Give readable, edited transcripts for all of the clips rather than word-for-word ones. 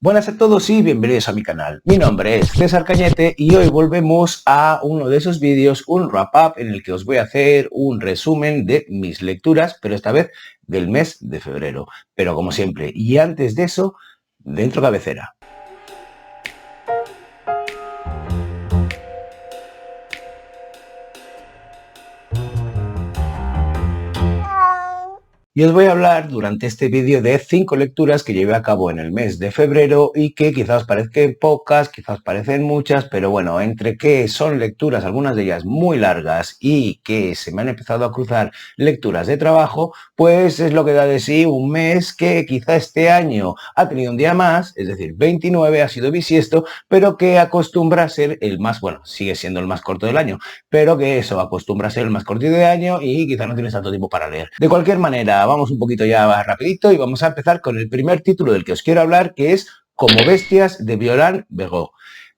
Buenas a todos y bienvenidos a mi canal. Mi nombre es César Cañete y hoy volvemos a uno de esos vídeos, un wrap-up en el que os voy a hacer un resumen de mis lecturas, pero esta vez del mes de febrero. Pero como siempre, y antes de eso, dentro cabecera. Y os voy a hablar durante este vídeo de 5 lecturas que llevé a cabo en el mes de febrero y que quizás parezcan pocas, quizás parecen muchas, pero bueno, entre que son lecturas, algunas de ellas muy largas y que se me han empezado a cruzar lecturas de trabajo, pues es lo que da de sí un mes que quizá este año ha tenido un día más, es decir, 29, ha sido bisiesto, pero que acostumbra a ser el más, bueno, sigue siendo el más corto del año, pero que eso acostumbra a ser el más cortito de año y quizá no tienes tanto tiempo para leer. De cualquier manera, vamos un poquito ya rapidito y vamos a empezar con el primer título del que os quiero hablar, que es Como bestias, de Violán Begó.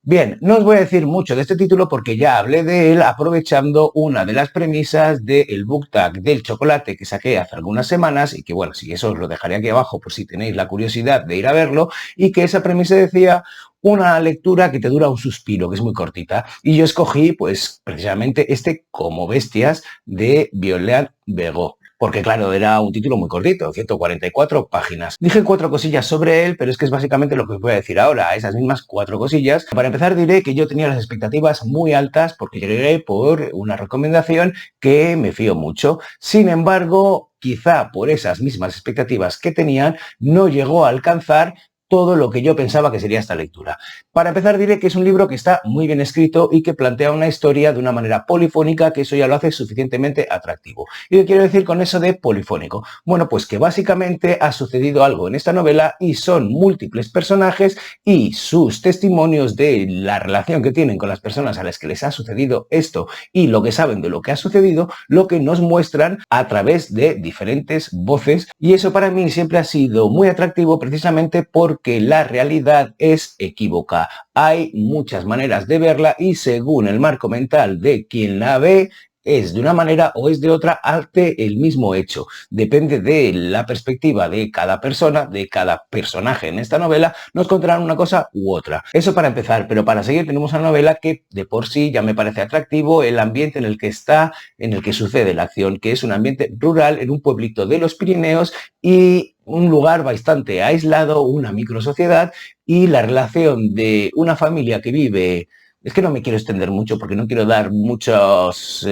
Bien, no os voy a decir mucho de este título porque ya hablé de él aprovechando una de las premisas del book tag del chocolate que saqué hace algunas semanas y que bueno, si eso os lo dejaré aquí abajo por si tenéis la curiosidad de ir a verlo, y que esa premisa decía una lectura que te dura un suspiro, que es muy cortita, y yo escogí pues precisamente este Como bestias de Violán Begó. Porque claro, era un título muy cortito, 144 páginas. Dije 4 cosillas sobre él, pero es que es básicamente lo que os voy a decir ahora, esas mismas 4 cosillas. Para empezar diré que yo tenía las expectativas muy altas porque llegué por una recomendación que me fío mucho. Sin embargo, quizá por esas mismas expectativas que tenían, no llegó a alcanzar todo lo que yo pensaba que sería esta lectura. Para empezar diré que es un libro que está muy bien escrito y que plantea una historia de una manera polifónica, que eso ya lo hace suficientemente atractivo. ¿Y qué quiero decir con eso de polifónico? Bueno, pues que básicamente ha sucedido algo en esta novela y son múltiples personajes y sus testimonios de la relación que tienen con las personas a las que les ha sucedido esto y lo que saben de lo que ha sucedido, lo que nos muestran a través de diferentes voces, y eso para mí siempre ha sido muy atractivo precisamente porque la realidad es equívoca. Hay muchas maneras de verla y según el marco mental de quien la ve, es de una manera o es de otra ante el mismo hecho. Depende de la perspectiva de cada persona, de cada personaje en esta novela, nos contarán una cosa u otra. Eso para empezar, pero para seguir tenemos una novela que de por sí ya me parece atractivo el ambiente en el que está, en el que sucede la acción, que es un ambiente rural en un pueblito de los Pirineos y un lugar bastante aislado, una microsociedad, y la relación de una familia que vive. Es que no me quiero extender mucho porque no quiero dar muchas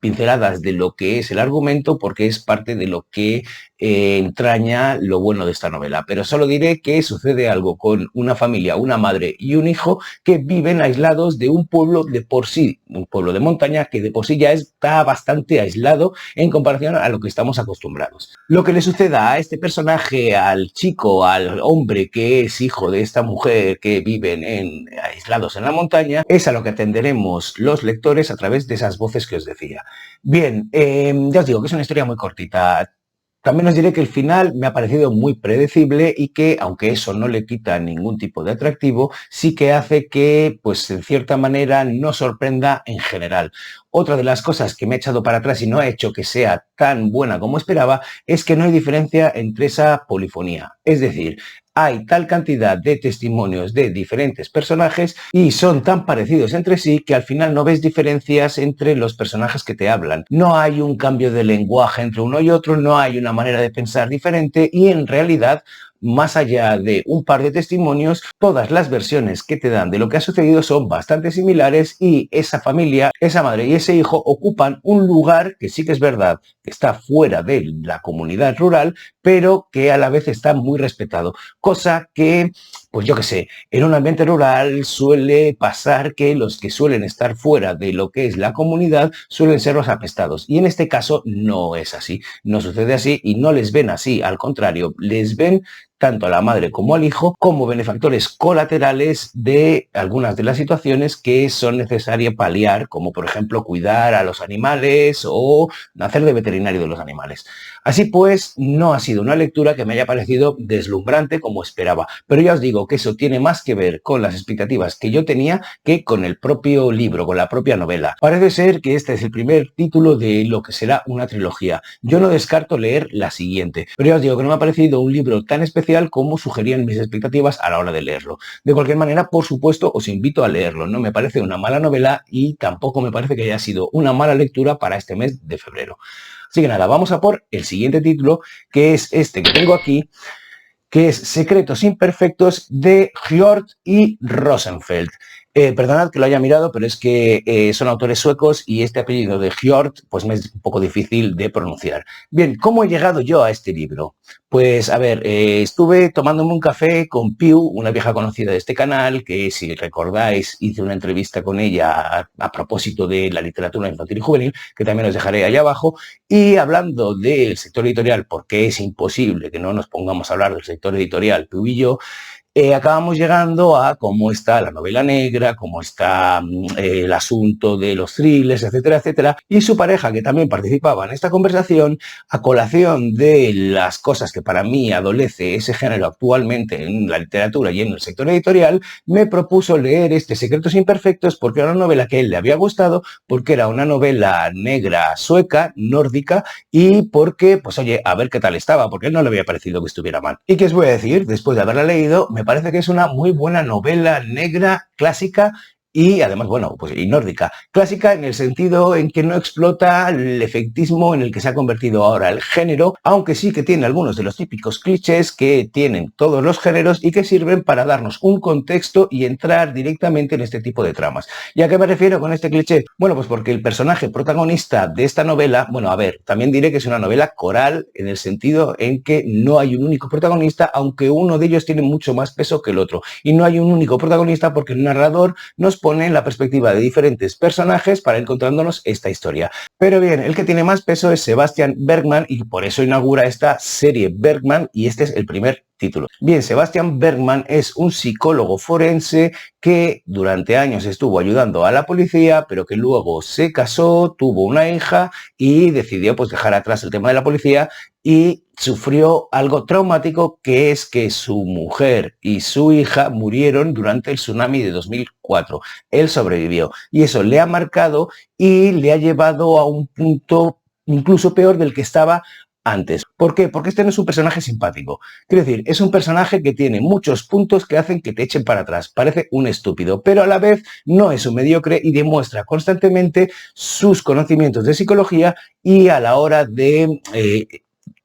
pinceladas de lo que es el argumento porque es parte de lo que entraña lo bueno de esta novela. Pero solo diré que sucede algo con una familia, una madre y un hijo que viven aislados de un pueblo de por sí, un pueblo de montaña que de por sí ya está bastante aislado en comparación a lo que estamos acostumbrados. Lo que le suceda a este personaje, al chico, al hombre que es hijo de esta mujer que viven aislados en la montaña, es a lo que atenderemos los lectores a través de esas voces que os decía. Bien, ya os digo que es una historia muy cortita. También os diré que el final me ha parecido muy predecible y que, aunque eso no le quita ningún tipo de atractivo, sí que hace que, pues en cierta manera, no sorprenda en general. Otra de las cosas que me ha echado para atrás y no ha hecho que sea tan buena como esperaba es que no hay diferencia entre esa polifonía. Es decir, hay tal cantidad de testimonios de diferentes personajes y son tan parecidos entre sí que al final no ves diferencias entre los personajes que te hablan. No hay un cambio de lenguaje entre uno y otro, no hay una manera de pensar diferente y en realidad, más allá de un par de testimonios, todas las versiones que te dan de lo que ha sucedido son bastante similares y esa familia, esa madre y ese hijo ocupan un lugar que sí que es verdad que está fuera de la comunidad rural, pero que a la vez está muy respetado. Cosa que, pues yo qué sé, en un ambiente rural suele pasar que los que suelen estar fuera de lo que es la comunidad suelen ser los apestados. Y en este caso no es así, no sucede así y no les ven así, al contrario, les ven tanto a la madre como al hijo como benefactores colaterales de algunas de las situaciones que son necesarias paliar, como por ejemplo cuidar a los animales o hacer de veterinario de los animales. Así pues, no ha sido una lectura que me haya parecido deslumbrante como esperaba, pero ya os digo que eso tiene más que ver con las expectativas que yo tenía que con el propio libro, con la propia novela. Parece ser que este es el primer título de lo que será una trilogía. Yo no descarto leer la siguiente, pero ya os digo que no me ha parecido un libro tan especial especial como sugerían mis expectativas a la hora de leerlo. De cualquier manera, por supuesto, os invito a leerlo. No me parece una mala novela y tampoco me parece que haya sido una mala lectura para este mes de febrero. Así que nada, vamos a por el siguiente título, que es este que tengo aquí, que es Secretos Imperfectos de Hjort y Rosenfeld. Perdonad que lo haya mirado, pero es que son autores suecos y este apellido de Hjort pues me es un poco difícil de pronunciar. Bien, ¿cómo he llegado yo a este libro? Pues a ver, estuve tomándome un café con Piu, una vieja conocida de este canal, que si recordáis hice una entrevista con ella a propósito de la literatura infantil y juvenil, que también os dejaré ahí abajo, y hablando del sector editorial, porque es imposible que no nos pongamos a hablar del sector editorial, Piu y yo, acabamos llegando a cómo está la novela negra, cómo está el asunto de los thrillers, etcétera, etcétera, y su pareja, que también participaba en esta conversación, a colación de las cosas que para mí adolece ese género actualmente en la literatura y en el sector editorial, me propuso leer este Secretos Imperfectos porque era una novela que a él le había gustado, porque era una novela negra sueca, nórdica, y porque, pues oye, a ver qué tal estaba, porque a él no le había parecido que estuviera mal. ¿Y qué os voy a decir? Después de haberla leído, me parece que es una muy buena novela negra, clásica y además, bueno, pues y nórdica. Clásica en el sentido en que no explota el efectismo en el que se ha convertido ahora el género, aunque sí que tiene algunos de los típicos clichés que tienen todos los géneros y que sirven para darnos un contexto y entrar directamente en este tipo de tramas. ¿Y a qué me refiero con este cliché? Bueno, pues porque el personaje protagonista de esta novela, bueno, a ver, también diré que es una novela coral en el sentido en que no hay un único protagonista, aunque uno de ellos tiene mucho más peso que el otro. Y no hay un único protagonista porque el narrador nos pone en la perspectiva de diferentes personajes para ir contándonos esta historia. Pero bien, el que tiene más peso es Sebastian Bergman y por eso inaugura esta serie Bergman y este es el primer título. Bien, Sebastian Bergman es un psicólogo forense que durante años estuvo ayudando a la policía, pero que luego se casó, tuvo una hija y decidió pues dejar atrás el tema de la policía y sufrió algo traumático, que es que su mujer y su hija murieron durante el tsunami de 2004. Él sobrevivió y eso le ha marcado y le ha llevado a un punto incluso peor del que estaba antes. ¿Por qué? Porque este no es un personaje simpático. Quiero decir, es un personaje que tiene muchos puntos que hacen que te echen para atrás. Parece un estúpido, pero a la vez no es un mediocre y demuestra constantemente sus conocimientos de psicología y a la hora de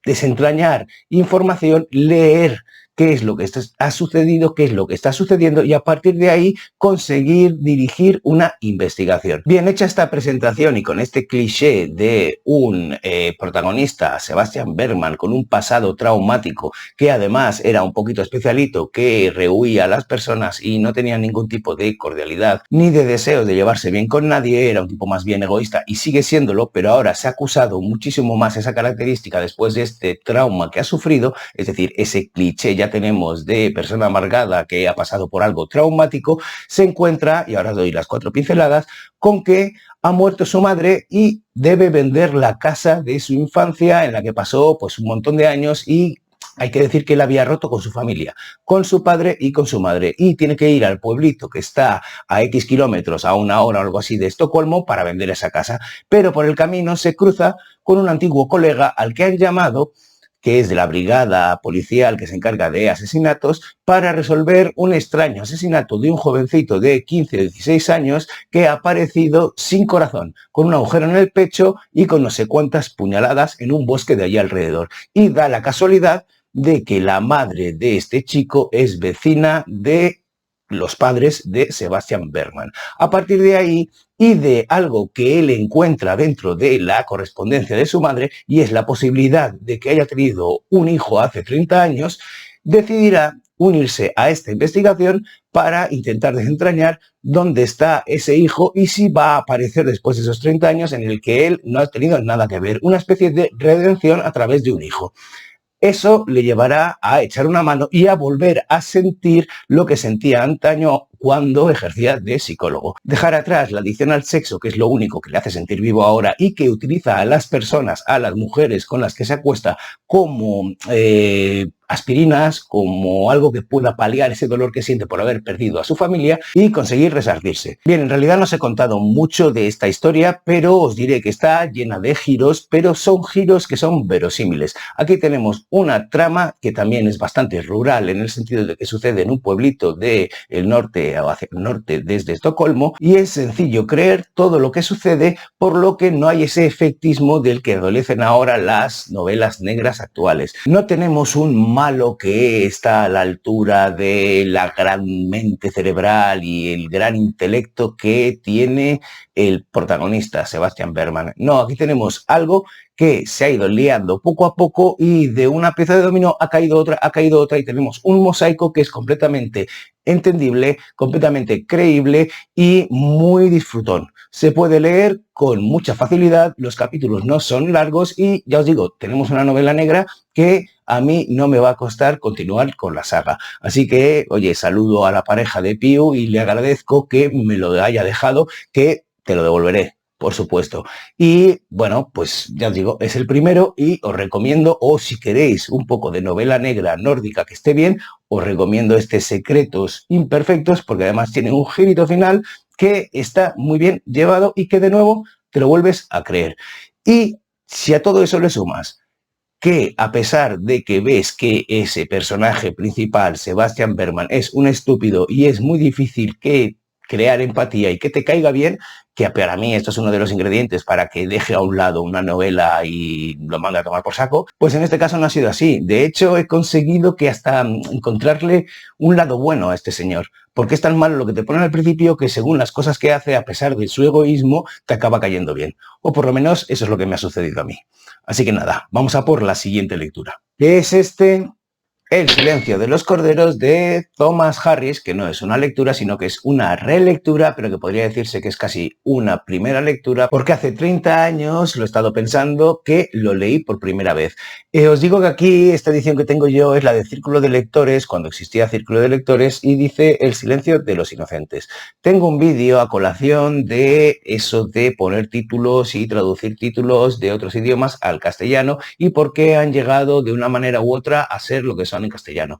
desentrañar información, leer qué es lo que ha sucedido, qué es lo que está sucediendo y a partir de ahí conseguir dirigir una investigación. Bien hecha esta presentación y con este cliché de un protagonista, Sebastian Bergman, con un pasado traumático que además era un poquito especialito, que rehuía a las personas y no tenía ningún tipo de cordialidad ni de deseo de llevarse bien con nadie, era un tipo más bien egoísta y sigue siéndolo, pero ahora se ha acusado muchísimo más esa característica después de este trauma que ha sufrido, es decir, ese cliché ya tenemos de persona amargada que ha pasado por algo traumático, se encuentra, y ahora doy las 4 pinceladas, con que ha muerto su madre y debe vender la casa de su infancia en la que pasó pues un montón de años y hay que decir que él había roto con su familia, con su padre y con su madre y tiene que ir al pueblito que está a X kilómetros, a 1 hora o algo así de Estocolmo para vender esa casa, pero por el camino se cruza con un antiguo colega al que han llamado, que es de la brigada policial que se encarga de asesinatos, para resolver un extraño asesinato de un jovencito de 15 o 16 años que ha aparecido sin corazón, con un agujero en el pecho y con no sé cuántas puñaladas en un bosque de allí alrededor. Y da la casualidad de que la madre de este chico es vecina de los padres de Sebastian Bergman. A partir de ahí y de algo que él encuentra dentro de la correspondencia de su madre, y es la posibilidad de que haya tenido un hijo hace 30 años, decidirá unirse a esta investigación para intentar desentrañar dónde está ese hijo y si va a aparecer después de esos 30 años en el que él no ha tenido nada que ver, una especie de redención a través de un hijo. Eso le llevará a echar una mano y a volver a sentir lo que sentía antaño cuando ejercía de psicólogo. Dejar atrás la adicción al sexo, que es lo único que le hace sentir vivo ahora y que utiliza a las personas, a las mujeres con las que se acuesta como aspirinas, como algo que pueda paliar ese dolor que siente por haber perdido a su familia y conseguir resarcirse. Bien, en realidad no os he contado mucho de esta historia, pero os diré que está llena de giros, pero son giros que son verosímiles. Aquí tenemos una trama que también es bastante rural, en el sentido de que sucede en un pueblito del norte o hacia el norte desde Estocolmo, y es sencillo creer todo lo que sucede, por lo que no hay ese efectismo del que adolecen ahora las novelas negras actuales. No tenemos un malo que está a la altura de la gran mente cerebral y el gran intelecto que tiene el protagonista, Sebastian Bergman. No, aquí tenemos algo que se ha ido liando poco a poco y de una pieza de dominó ha caído otra y tenemos un mosaico que es completamente entendible, completamente creíble y muy disfrutón. Se puede leer con mucha facilidad, los capítulos no son largos y ya os digo, tenemos una novela negra que a mí no me va a costar continuar con la saga. Así que, oye, saludo a la pareja de Piu y le agradezco que me lo haya dejado, que te lo devolveré, por supuesto. Y bueno, pues ya os digo, es el primero y os recomiendo, o si queréis un poco de novela negra nórdica que esté bien, os recomiendo este Secretos Imperfectos, porque además tiene un girito final que está muy bien llevado y que de nuevo te lo vuelves a creer. Y si a todo eso le sumas que a pesar de que ves que ese personaje principal, Sebastian Bergman, es un estúpido y es muy difícil que crear empatía y que te caiga bien, que para mí esto es uno de los ingredientes para que deje a un lado una novela y lo mande a tomar por saco, pues en este caso no ha sido así. De hecho, he conseguido que hasta encontrarle un lado bueno a este señor, porque es tan malo lo que te ponen al principio que según las cosas que hace, a pesar de su egoísmo, te acaba cayendo bien. O por lo menos eso es lo que me ha sucedido a mí. Así que nada, vamos a por la siguiente lectura, que es El silencio de los corderos de Thomas Harris, que no es una lectura, sino que es una relectura, pero que podría decirse que es casi una primera lectura, porque hace 30 años lo he estado pensando que lo leí por primera vez. Os digo que aquí esta edición que tengo yo es la de Círculo de Lectores, cuando existía Círculo de Lectores, y dice El silencio de los inocentes. Tengo un vídeo a colación de eso de poner títulos y traducir títulos de otros idiomas al castellano y por qué han llegado de una manera u otra a ser lo que son en castellano.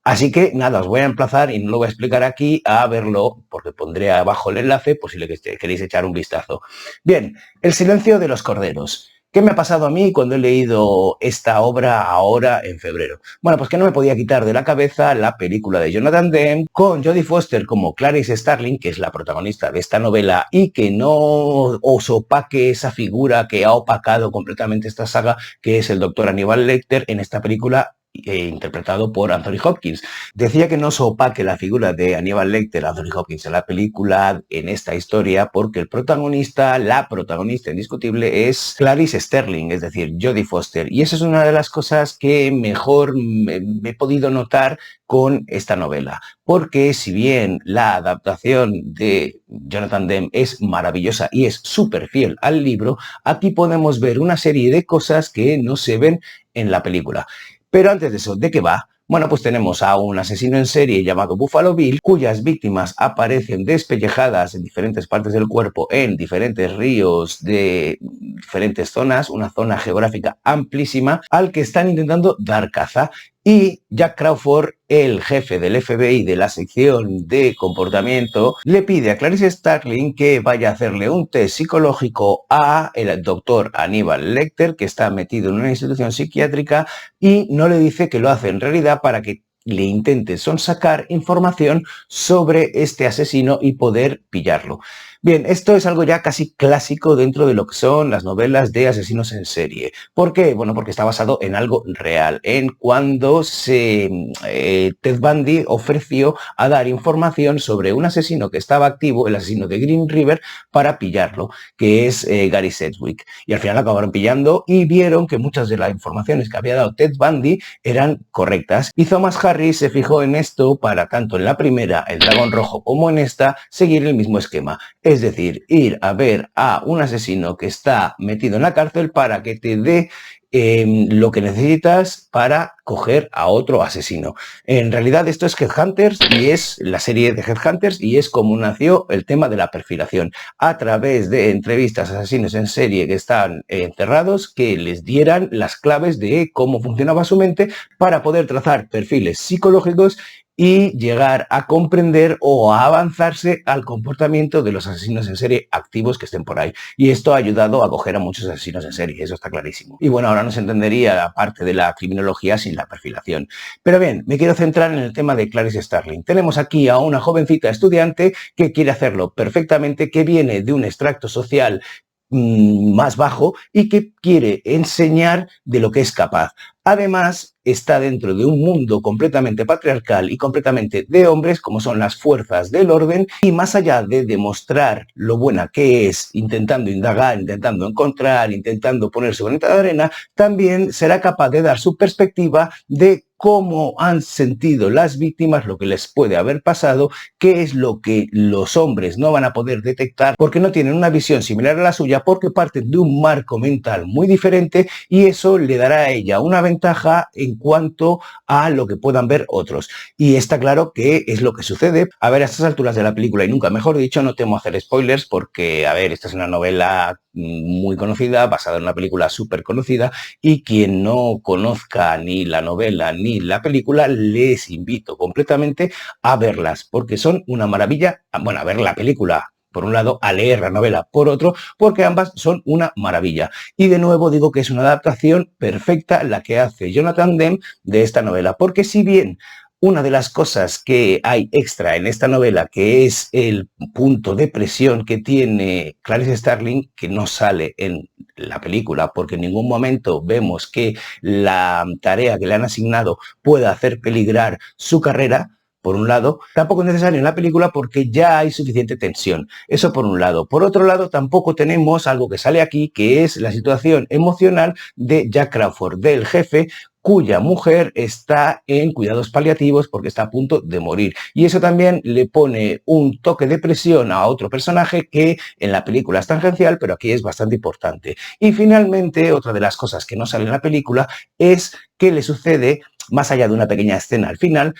Así que nada, os voy a emplazar y no lo voy a explicar aquí a verlo, porque pondré abajo el enlace por si le queréis echar un vistazo. Bien, El silencio de los corderos. ¿Qué me ha pasado a mí cuando he leído esta obra ahora en febrero? Bueno, pues que no me podía quitar de la cabeza la película de Jonathan Demme con Jodie Foster como Clarice Starling, que es la protagonista de esta novela, y que no os opaque esa figura que ha opacado completamente esta saga, que es el doctor Aníbal Lecter en esta película interpretado por Anthony Hopkins. Decía que no se opaque la figura de Aníbal Lecter, Anthony Hopkins en la película, en esta historia, porque el protagonista, la protagonista indiscutible es Clarice Starling, es decir, Jodie Foster. Y esa es una de las cosas que mejor me he podido notar con esta novela, porque si bien la adaptación de Jonathan Demme es maravillosa y es súper fiel al libro, aquí podemos ver una serie de cosas que no se ven en la película. Pero antes de eso, ¿de qué va? Bueno, pues tenemos a un asesino en serie llamado Buffalo Bill, cuyas víctimas aparecen despellejadas en diferentes partes del cuerpo, en diferentes ríos de diferentes zonas, una zona geográfica amplísima, al que están intentando dar caza. Y Jack Crawford, el jefe del FBI de la sección de comportamiento, le pide a Clarice Starling que vaya a hacerle un test psicológico a el doctor Aníbal Lecter, que está metido en una institución psiquiátrica, y no le dice que lo hace en realidad para que le intente sonsacar información sobre este asesino y poder pillarlo. Bien, esto es algo ya casi clásico dentro de lo que son las novelas de asesinos en serie. ¿Por qué? Bueno, porque está basado en algo real, en cuando Ted Bundy ofreció a dar información sobre un asesino que estaba activo, el asesino de Green River, para pillarlo, que es Gary Sedgwick. Y al final acabaron pillando y vieron que muchas de las informaciones que había dado Ted Bundy eran correctas. Y Thomas Harris se fijó en esto para, tanto en la primera, El Dragón Rojo, como en esta, seguir el mismo esquema. Es decir, ir a ver a un asesino que está metido en la cárcel para que te dé lo que necesitas para coger a otro asesino. En realidad esto es Headhunters y es la serie de Headhunters y es como nació el tema de la perfilación. A través de entrevistas a asesinos en serie que están encerrados, que les dieran las claves de cómo funcionaba su mente para poder trazar perfiles psicológicos y llegar a comprender o a avanzarse al comportamiento de los asesinos en serie activos que estén por ahí. Y esto ha ayudado a coger a muchos asesinos en serie, eso está clarísimo. Y bueno, ahora no se entendería la parte de la criminología sin la perfilación. Pero bien, me quiero centrar en el tema de Clarice Starling. Tenemos aquí a una jovencita estudiante que quiere hacerlo perfectamente, que viene de un extracto social más bajo y que quiere enseñar de lo que es capaz. Además, está dentro de un mundo completamente patriarcal y completamente de hombres, como son las fuerzas del orden, y más allá de demostrar lo buena que es, intentando indagar, intentando encontrar, intentando poner su granito de arena, también será capaz de dar su perspectiva de cómo han sentido las víctimas, lo que les puede haber pasado, qué es lo que los hombres no van a poder detectar porque no tienen una visión similar a la suya, porque parten de un marco mental muy diferente y eso le dará a ella una ventaja en cuanto a lo que puedan ver otros. Y está claro que es lo que sucede. A ver, a estas alturas de la película, y nunca mejor dicho, no temo hacer spoilers porque, a ver, esta es una novela muy conocida, basada en una película súper conocida, y quien no conozca ni la novela ni la película, les invito completamente a verlas, porque son una maravilla. Bueno, a ver la película por un lado, a leer la novela por otro, porque ambas son una maravilla. Y de nuevo digo que es una adaptación perfecta la que hace Jonathan Demme de esta novela, porque si bien una de las cosas que hay extra en esta novela, que es el punto de presión que tiene Clarice Starling, que no sale en la película, porque en ningún momento vemos que la tarea que le han asignado pueda hacer peligrar su carrera, por un lado, tampoco es necesario en la película porque ya hay suficiente tensión. Eso por un lado. Por otro lado, tampoco tenemos algo que sale aquí, que es la situación emocional de Jack Crawford, del jefe, cuya mujer está en cuidados paliativos porque está a punto de morir. Y eso también le pone un toque de presión a otro personaje que en la película es tangencial, pero aquí es bastante importante. Y finalmente, otra de las cosas que no sale en la película es que le sucede, más allá de una pequeña escena al final,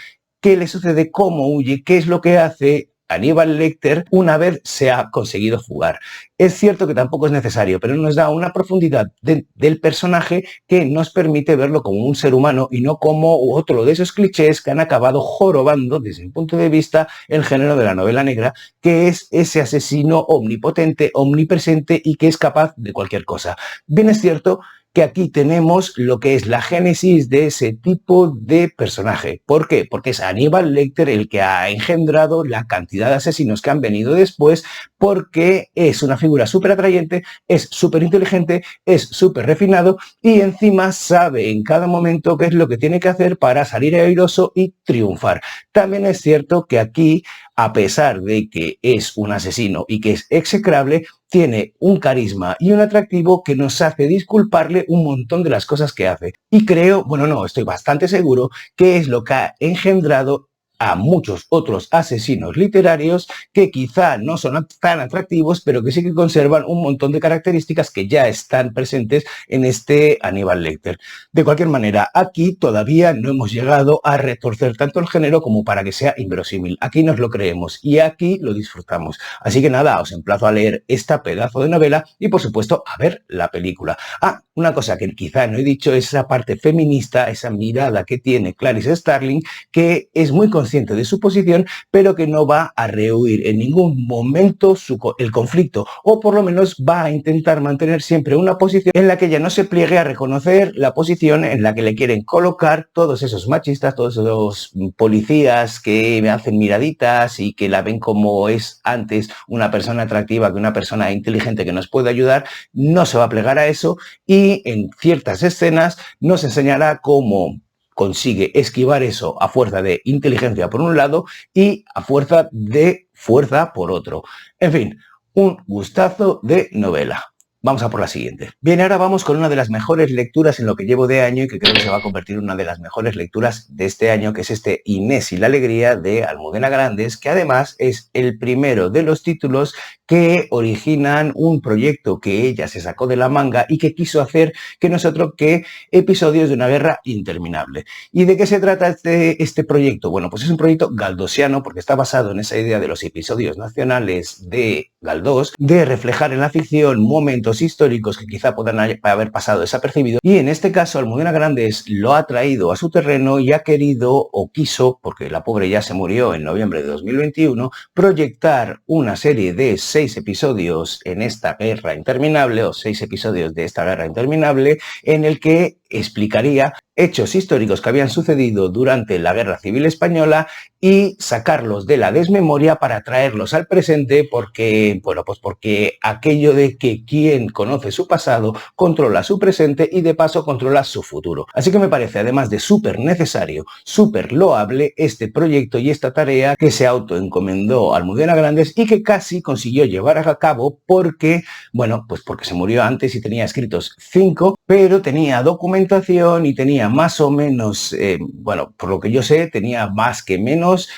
qué le sucede, cómo huye, qué es lo que hace Aníbal Lecter una vez se ha conseguido fugar. Es cierto que tampoco es necesario, pero nos da una profundidad del personaje que nos permite verlo como un ser humano y no como otro de esos clichés que han acabado jorobando, desde mi punto de vista, el género de la novela negra, que es ese asesino omnipotente, omnipresente y que es capaz de cualquier cosa. Bien es cierto que aquí tenemos lo que es la génesis de ese tipo de personaje. ¿Por qué? Porque es Aníbal Lecter el que ha engendrado la cantidad de asesinos que han venido después, porque es una figura súper atrayente, es súper inteligente, es súper refinado y encima sabe en cada momento qué es lo que tiene que hacer para salir airoso y triunfar. También es cierto que aquí, a pesar de que es un asesino y que es execrable, tiene un carisma y un atractivo que nos hace disculparle un montón de las cosas que hace. Y creo, bueno, no, estoy bastante seguro que es lo que ha engendrado a muchos otros asesinos literarios que quizá no son tan atractivos, pero que sí que conservan un montón de características que ya están presentes en este Aníbal Lecter. De cualquier manera, aquí todavía no hemos llegado a retorcer tanto el género como para que sea inverosímil. Aquí nos lo creemos y aquí lo disfrutamos. Así que nada, os emplazo a leer esta pedazo de novela y por supuesto a ver la película. Ah, una cosa que quizá no he dicho es esa parte feminista, esa mirada que tiene Clarice Starling, que es muy consciente de su posición, pero que no va a rehuir en ningún momento el conflicto, o por lo menos va a intentar mantener siempre una posición en la que ella no se pliegue a reconocer la posición en la que le quieren colocar todos esos machistas, todos esos policías que me hacen miraditas y que la ven como es antes una persona atractiva que una persona inteligente que nos puede ayudar. No se va a plegar a eso y en ciertas escenas nos enseñará cómo consigue esquivar eso a fuerza de inteligencia por un lado y a fuerza de fuerza por otro. En fin, un gustazo de novela. Vamos a por la siguiente. Bien, ahora vamos con una de las mejores lecturas en lo que llevo de año y que creo que se va a convertir en una de las mejores lecturas de este año, que es este Inés y la alegría de Almudena Grandes, que además es el primero de los títulos que originan un proyecto que ella se sacó de la manga y que quiso hacer que no es otro que Episodios de una guerra interminable. ¿Y de qué se trata este proyecto? Bueno, pues es un proyecto galdosiano porque está basado en esa idea de los episodios nacionales de Galdós, de reflejar en la ficción momentos históricos que quizá puedan haber pasado desapercibidos, y en este caso Almudena Grandes lo ha traído a su terreno y ha querido o quiso, porque la pobre ya se murió en noviembre de 2021, proyectar una serie de 6 episodios en esta guerra interminable, o 6 episodios de esta guerra interminable, en el que explicaría hechos históricos que habían sucedido durante la Guerra Civil Española y sacarlos de la desmemoria para traerlos al presente porque, bueno, pues porque aquello de que quien conoce su pasado controla su presente y de paso controla su futuro. Así que me parece, además de súper necesario, súper loable este proyecto y esta tarea que se autoencomendó Almudena Grandes y que casi consiguió llevar a cabo porque, bueno, pues porque se murió antes y tenía escritos 5, pero tenía documentación y tenía más o menos, bueno, por lo que yo sé, tenía más que menos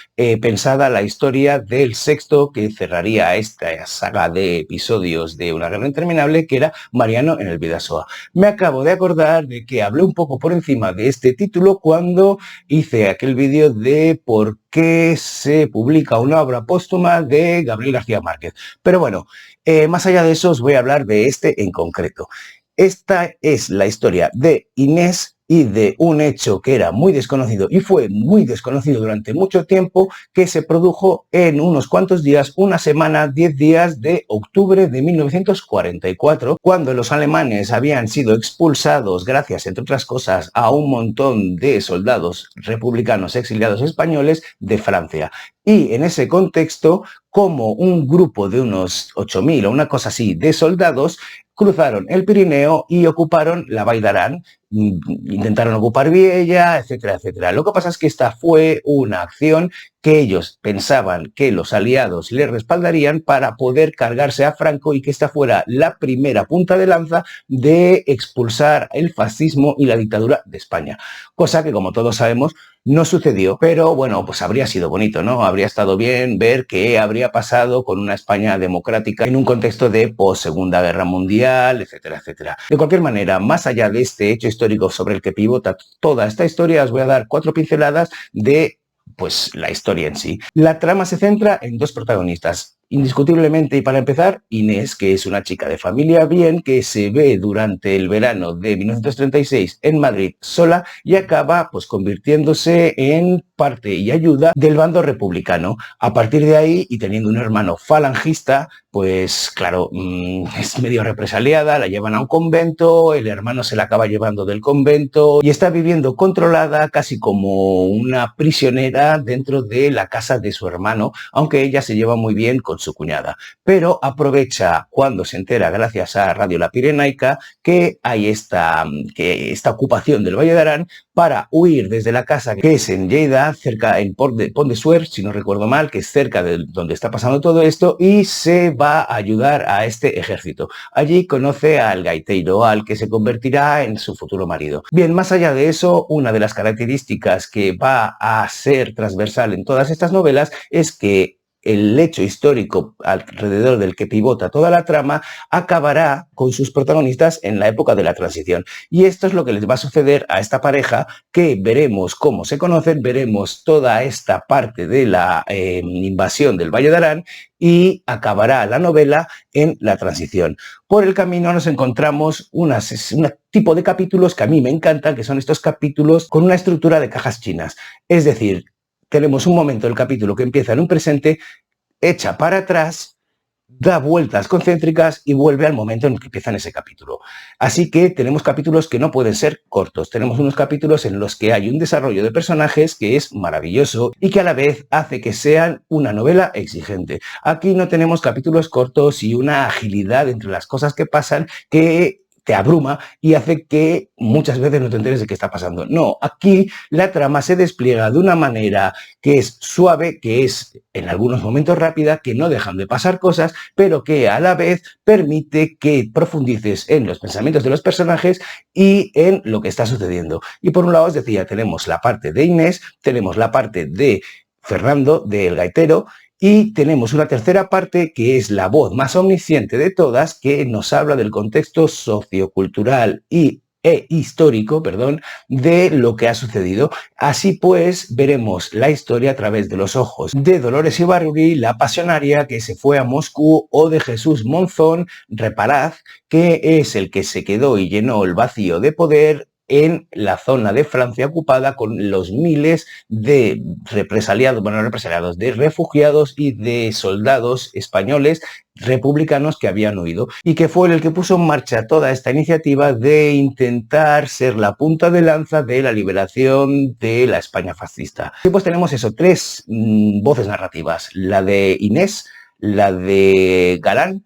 pensada la historia del sexto que cerraría esta saga de episodios de Una guerra interminable, que era Mariano en el Bidasoa. Me acabo de acordar de que hablé un poco por encima de este título cuando hice aquel vídeo de por qué se publica una obra póstuma de Gabriel García Márquez. Pero bueno, más allá de eso os voy a hablar de este en concreto. Esta es la historia de Inés y de un hecho que era muy desconocido y fue muy desconocido durante mucho tiempo, que se produjo en unos cuantos días, una semana, 10 días de octubre de 1944, cuando los alemanes habían sido expulsados gracias, entre otras cosas, a un montón de soldados republicanos exiliados españoles de Francia. Y en ese contexto, como un grupo de unos 8.000 o una cosa así de soldados cruzaron el Pirineo y ocuparon la Vall d'Aran, intentaron ocupar Viella, etcétera, etcétera. Lo que pasa es que esta fue una acción que ellos pensaban que los aliados les respaldarían para poder cargarse a Franco y que esta fuera la primera punta de lanza de expulsar el fascismo y la dictadura de España. Cosa que, como todos sabemos, no sucedió, pero bueno, pues habría sido bonito, ¿no? Habría estado bien ver qué habría pasado con una España democrática en un contexto de post-Segunda Guerra Mundial, etcétera, etcétera. De cualquier manera, más allá de este hecho histórico sobre el que pivota toda esta historia, os voy a dar 4 pinceladas de pues la historia en sí. La trama se centra en 2 protagonistas. Indiscutiblemente, y para empezar, Inés, que es una chica de familia bien, que se ve durante el verano de 1936 en Madrid sola y acaba pues convirtiéndose en parte y ayuda del bando republicano. A partir de ahí, y teniendo un hermano falangista, pues claro, es medio represaliada, la llevan a un convento, el hermano se la acaba llevando del convento y está viviendo controlada casi como una prisionera dentro de la casa de su hermano, aunque ella se lleva muy bien con su cuñada. Pero aprovecha cuando se entera, gracias a Radio La Pirenaica, que hay esta ocupación del Valle d'Aran, para huir desde la casa que es en Lleida, cerca en Pont de Suert, si no recuerdo mal, que es cerca de donde está pasando todo esto, y se va a ayudar a este ejército. Allí conoce al gaiteiro, al que se convertirá en su futuro marido. Bien, más allá de eso, una de las características que va a ser transversal en todas estas novelas es que el hecho histórico alrededor del que pivota toda la trama acabará con sus protagonistas en la época de la transición. Y esto es lo que les va a suceder a esta pareja, que veremos cómo se conocen, veremos toda esta parte de la invasión del Valle d'Aran y acabará la novela en la transición. Por el camino nos encontramos un tipo de capítulos que a mí me encantan, que son estos capítulos con una estructura de cajas chinas. Es decir, tenemos un momento del capítulo que empieza en un presente, echa para atrás, da vueltas concéntricas y vuelve al momento en el que empieza en ese capítulo. Así que tenemos capítulos que no pueden ser cortos. Tenemos unos capítulos en los que hay un desarrollo de personajes que es maravilloso y que a la vez hace que sean una novela exigente. Aquí no tenemos capítulos cortos y una agilidad entre las cosas que pasan que te abruma y hace que muchas veces no te enteres de qué está pasando. No, aquí la trama se despliega de una manera que es suave, que es en algunos momentos rápida, que no dejan de pasar cosas, pero que a la vez permite que profundices en los pensamientos de los personajes y en lo que está sucediendo. Y por un lado, os decía, tenemos la parte de Inés, tenemos la parte de Fernando, del gaitero, Y tenemos una tercera parte que es la voz más omnisciente de todas, que nos habla del contexto sociocultural e histórico, de lo que ha sucedido. Así pues, veremos la historia a través de los ojos de Dolores Ibárruri, la pasionaria que se fue a Moscú, o de Jesús Monzón Reparaz, que es el que se quedó y llenó el vacío de poder en la zona de Francia ocupada con los miles de represaliados, de refugiados y de soldados españoles republicanos que habían huido, y que fue el que puso en marcha toda esta iniciativa de intentar ser la punta de lanza de la liberación de la España fascista. Y pues tenemos eso, tres voces narrativas, la de Inés, la de Galán,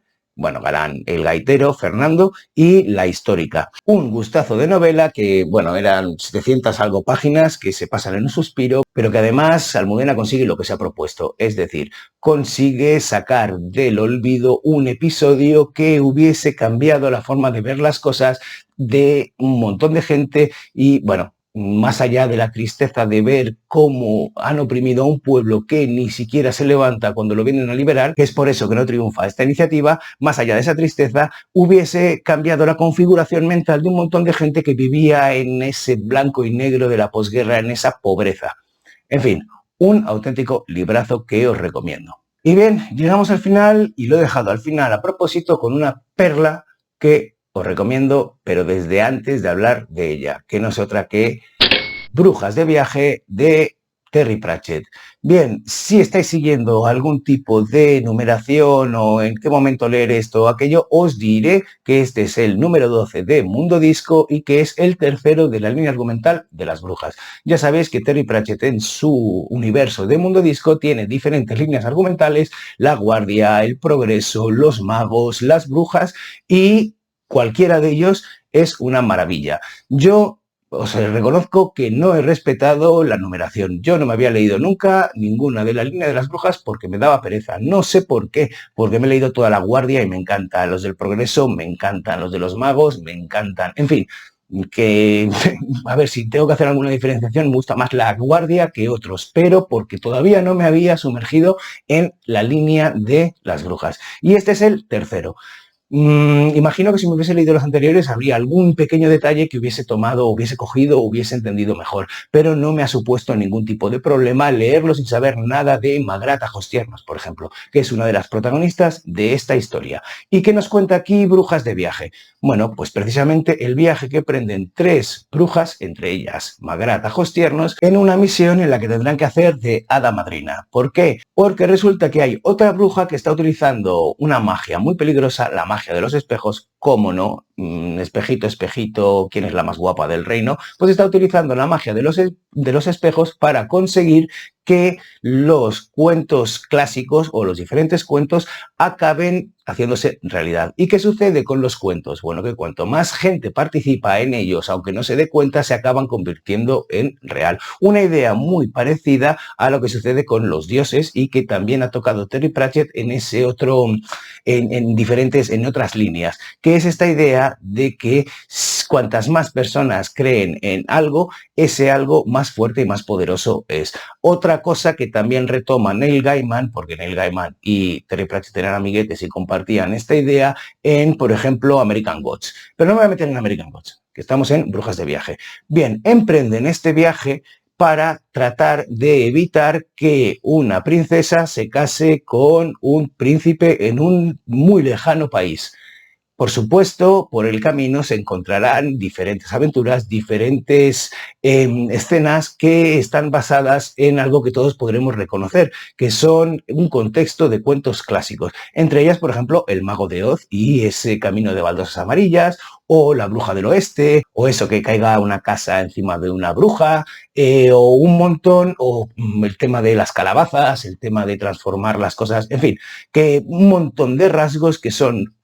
el gaitero, Fernando, y la histórica. Un gustazo de novela que, eran 700 algo páginas que se pasan en un suspiro, pero que además Almudena consigue lo que se ha propuesto, es decir, consigue sacar del olvido un episodio que hubiese cambiado la forma de ver las cosas de un montón de gente y, más allá de la tristeza de ver cómo han oprimido a un pueblo que ni siquiera se levanta cuando lo vienen a liberar, que es por eso que no triunfa esta iniciativa, más allá de esa tristeza, hubiese cambiado la configuración mental de un montón de gente que vivía en ese blanco y negro de la posguerra, en esa pobreza. En fin, un auténtico librazo que os recomiendo. Y bien, llegamos al final y lo he dejado al final a propósito con una perla que os recomiendo, pero desde antes de hablar de ella, que no es otra que Brujas de viaje de Terry Pratchett. Bien, si estáis siguiendo algún tipo de numeración o en qué momento leer esto o aquello, os diré que este es el número 12 de Mundo Disco y que es el tercero de la línea argumental de las brujas. Ya sabéis que Terry Pratchett en su universo de Mundo Disco tiene diferentes líneas argumentales: la guardia, el progreso, los magos, las brujas, y cualquiera de ellos es una maravilla. Yo os reconozco que no he respetado la numeración. Yo no me había leído nunca ninguna de la línea de las brujas porque me daba pereza. No sé por qué, porque me he leído toda la guardia y me encanta. Los del progreso me encantan, los de los magos me encantan. En fin, que a ver, si tengo que hacer alguna diferenciación, me gusta más la guardia que otros, pero porque todavía no me había sumergido en la línea de las brujas. Y este es el tercero. Imagino que si me hubiese leído los anteriores habría algún pequeño detalle que hubiese tomado, hubiese cogido, hubiese entendido mejor, pero no me ha supuesto ningún tipo de problema leerlo sin saber nada de Magrata Hostiernos, por ejemplo, que es una de las protagonistas de esta historia. ¿Y qué nos cuenta aquí Brujas de viaje? Bueno, pues precisamente el viaje que emprenden tres brujas, entre ellas Magrata Hostiernos, en una misión en la que tendrán que hacer de hada madrina. ¿Por qué? Porque resulta que hay otra bruja que está utilizando una magia muy peligrosa, la magia de los espejos, cómo no, espejito, espejito, ¿quién es la más guapa del reino? Pues está utilizando la magia de los espejos para conseguir que los cuentos clásicos o los diferentes cuentos acaben haciéndose realidad. ¿Y qué sucede con los cuentos? Bueno, que cuanto más gente participa en ellos, aunque no se dé cuenta, se acaban convirtiendo en real. Una idea muy parecida a lo que sucede con los dioses y que también ha tocado Terry Pratchett en ese otro, en otras líneas, que es esta idea de que cuantas más personas creen en algo, ese algo más fuerte y más poderoso es. Otra cosa que también retoma Neil Gaiman, porque Neil Gaiman y Terry Pratchett eran amiguetes y compartían esta idea en, por ejemplo, American Gods. Pero no me voy a meter en American Gods, que estamos en Brujas de viaje. Bien, emprenden este viaje para tratar de evitar que una princesa se case con un príncipe en un muy lejano país. Por supuesto, por el camino se encontrarán diferentes aventuras, diferentes escenas que están basadas en algo que todos podremos reconocer, que son un contexto de cuentos clásicos. Entre ellas, por ejemplo, El Mago de Oz y ese camino de baldosas amarillas, o La Bruja del Oeste, o eso que caiga una casa encima de una bruja, o un montón, o el tema de las calabazas, el tema de transformar las cosas, en fin, que un montón de rasgos que son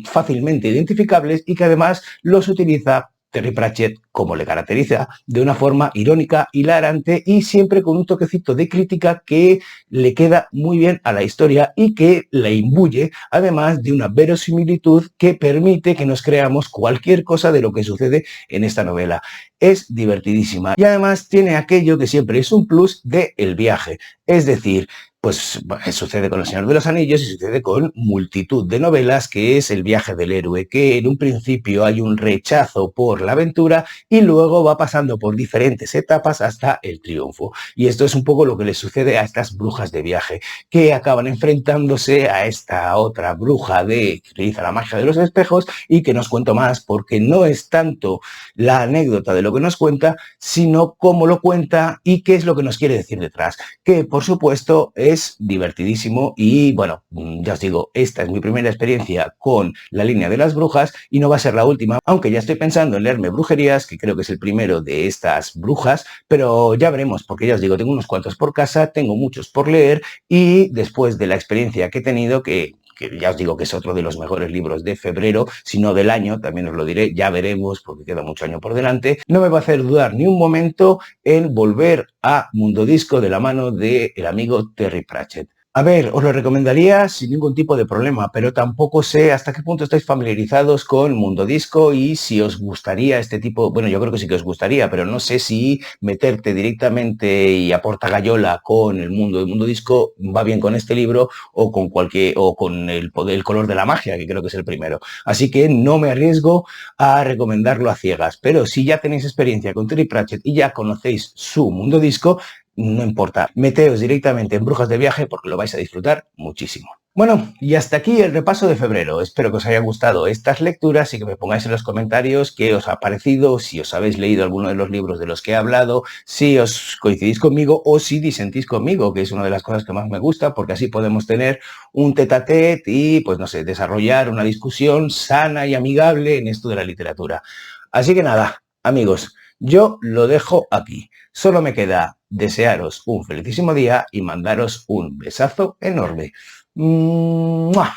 fácilmente identificables y que además los utiliza Terry Pratchett, como le caracteriza, de una forma irónica, hilarante y siempre con un toquecito de crítica que le queda muy bien a la historia y que la imbuye, además de una verosimilitud que permite que nos creamos cualquier cosa de lo que sucede en esta novela. Es divertidísima y además tiene aquello que siempre es un plus de el viaje, es decir, Pues sucede con El Señor de los Anillos y sucede con multitud de novelas, que es el viaje del héroe, que en un principio hay un rechazo por la aventura y luego va pasando por diferentes etapas hasta el triunfo. Y esto es un poco lo que le sucede a estas brujas de viaje, que acaban enfrentándose a esta otra bruja que utiliza la magia de los espejos y que no os cuento más porque no es tanto la anécdota de lo que nos cuenta, sino cómo lo cuenta y qué es lo que nos quiere decir detrás, que por supuesto es divertidísimo y bueno, ya os digo, esta es mi primera experiencia con la línea de las brujas y no va a ser la última, aunque ya estoy pensando en leerme Brujerías, que creo que es el primero de estas brujas, pero ya veremos, porque ya os digo, tengo unos cuantos por casa, tengo muchos por leer y después de la experiencia que he tenido, que ya os digo que es otro de los mejores libros de febrero, si no del año, también os lo diré, ya veremos, porque queda mucho año por delante, no me va a hacer dudar ni un momento en volver a Mundo Disco de la mano del amigo Terry Pratchett. A ver, os lo recomendaría sin ningún tipo de problema, pero tampoco sé hasta qué punto estáis familiarizados con Mundo Disco y si os gustaría este tipo, bueno, yo creo que sí que os gustaría, pero no sé si meterte directamente y a porta gallola con el mundo del Mundo Disco va bien con este libro o con o con el color de la magia, que creo que es el primero. Así que no me arriesgo a recomendarlo a ciegas, pero si ya tenéis experiencia con Terry Pratchett y ya conocéis su Mundo Disco, no importa, meteos directamente en Brujas de Viaje porque lo vais a disfrutar muchísimo. Bueno, y hasta aquí el repaso de febrero. Espero que os haya gustado estas lecturas y que me pongáis en los comentarios qué os ha parecido, si os habéis leído alguno de los libros de los que he hablado, si os coincidís conmigo o si disentís conmigo, que es una de las cosas que más me gusta, porque así podemos tener un tete-a-tete y, pues no sé, desarrollar una discusión sana y amigable en esto de la literatura. Así que nada, amigos, yo lo dejo aquí. Solo me queda desearos un felicísimo día y mandaros un besazo enorme. ¡Mua!